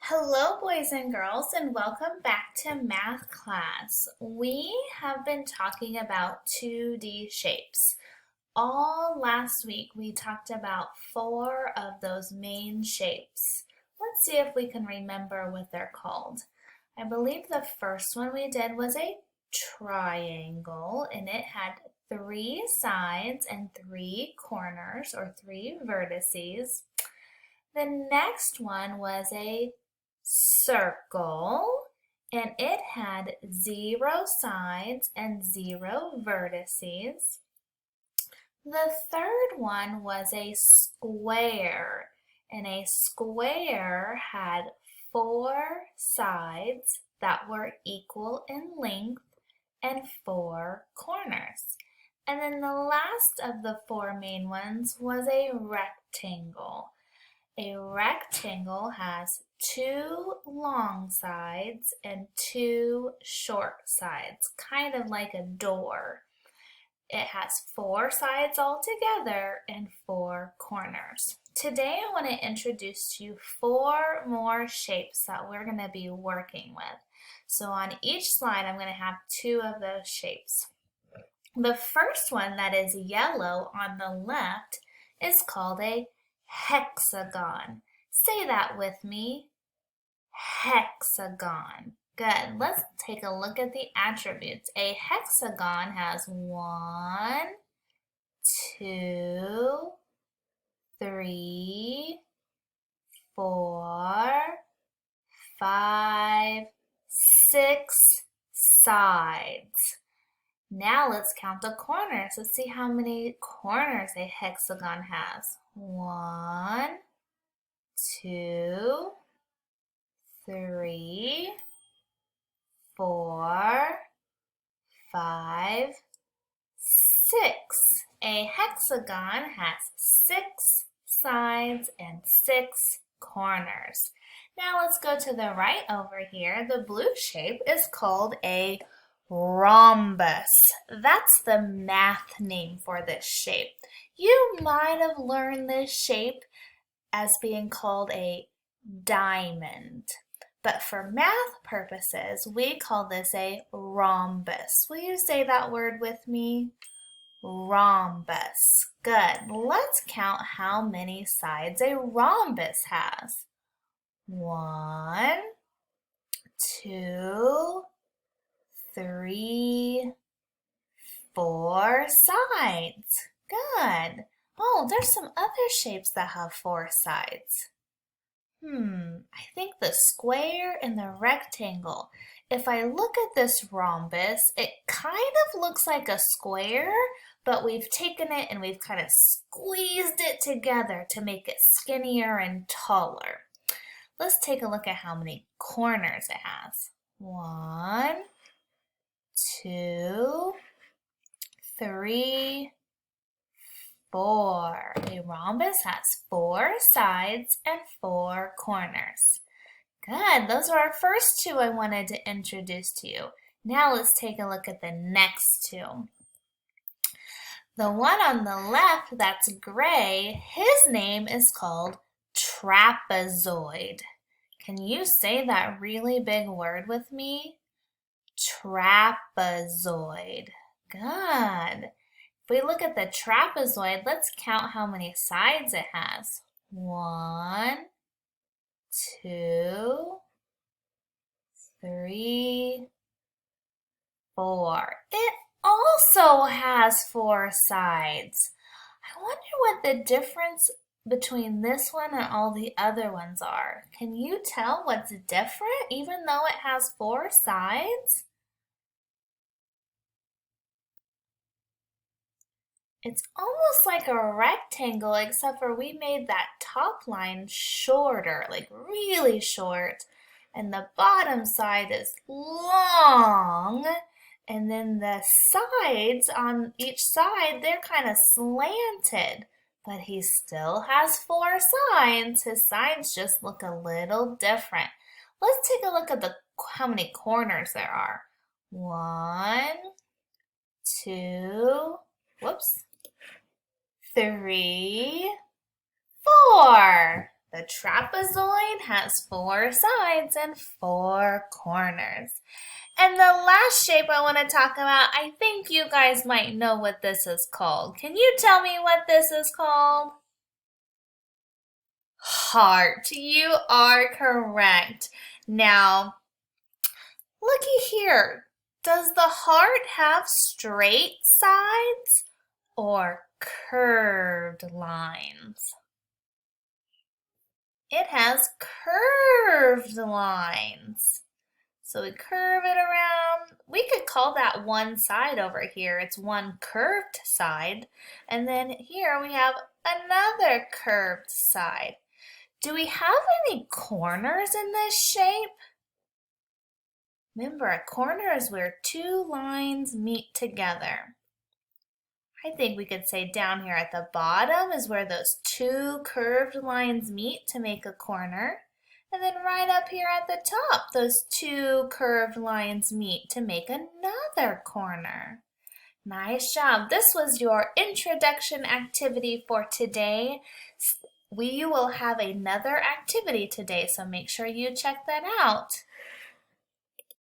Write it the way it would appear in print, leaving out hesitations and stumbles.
Hello, boys and girls, and welcome back to math class. We have been talking about 2D shapes. All last week, we talked about four of those main shapes. Let's see if we can remember what they're called. I believe the first one we did was a triangle, and it had three sides and three corners, or three vertices. The next one was a circle, and it had 0 sides and 0 vertices. The third one was a square, and a square had 4 sides that were equal in length and 4 corners. And then the last of the four main ones was a rectangle. A rectangle has 2 long sides and 2 short sides, kind of like a door. It has 4 sides altogether and 4 corners. Today I want to introduce to you 4 more shapes that we're going to be working with. So on each slide I'm going to have 2 of those shapes. The first one, that is yellow on the left, is called a hexagon. Say that with me. Hexagon. Good. Let's take a look at the attributes. A hexagon has 1, 2, 3, 4, 5, 6 sides. Now let's count the corners. Let's see how many corners a hexagon has. 1, 2, 3, 4, 5, 6. A hexagon has 6 sides and 6 corners. Now let's go to the right over here. The blue shape is called a rhombus. That's the math name for this shape. You might have learned this shape as being called a diamond, but for math purposes, we call this a rhombus. Will you say that word with me? Rhombus. Good. Let's count how many sides a rhombus has. 1, 2, 3, 4 sides. Good. Oh, there's some other shapes that have 4 sides. I think the square and the rectangle. If I look at this rhombus, it kind of looks like a square, but we've taken it and we've kind of squeezed it together to make it skinnier and taller. Let's take a look at how many corners it has. 1, 2, 3, 4. A rhombus has 4 sides and 4 corners. Good. Those are our first 2 I wanted to introduce to you. Now let's take a look at the next 2. The one on the left that's gray, his name is called trapezoid. Can you say that really big word with me? Trapezoid. Good. If we look at the trapezoid, let's count how many sides it has. 1, 2, 3, 4. It also has 4 sides. I wonder what the difference between this one and all the other ones are. Can you tell what's different even though it has 4 sides? It's almost like a rectangle, except for we made that top line shorter, like really short, and the bottom side is long, and then the sides on each side, they're kind of slanted, but he still has 4 sides. His sides just look a little different. Let's take a look at how many corners there are. 1, 2, whoops, 3, 4. The trapezoid has 4 sides and 4 corners. And the last shape I want to talk about, I think you guys might know what this is called. Can you tell me what this is called? Heart. You are correct. Now, looky here. Does the heart have straight sides or curved lines? It has curved lines. So we curve it around. We could call that one side over here. It's one curved side. And then here we have another curved side. Do we have any corners in this shape? Remember, a corner is where 2 lines meet together. I think we could say down here at the bottom is where those 2 curved lines meet to make a corner. And then right up here at the top, those 2 curved lines meet to make another corner. Nice job. This was your introduction activity for today. We will have another activity today, so make sure you check that out.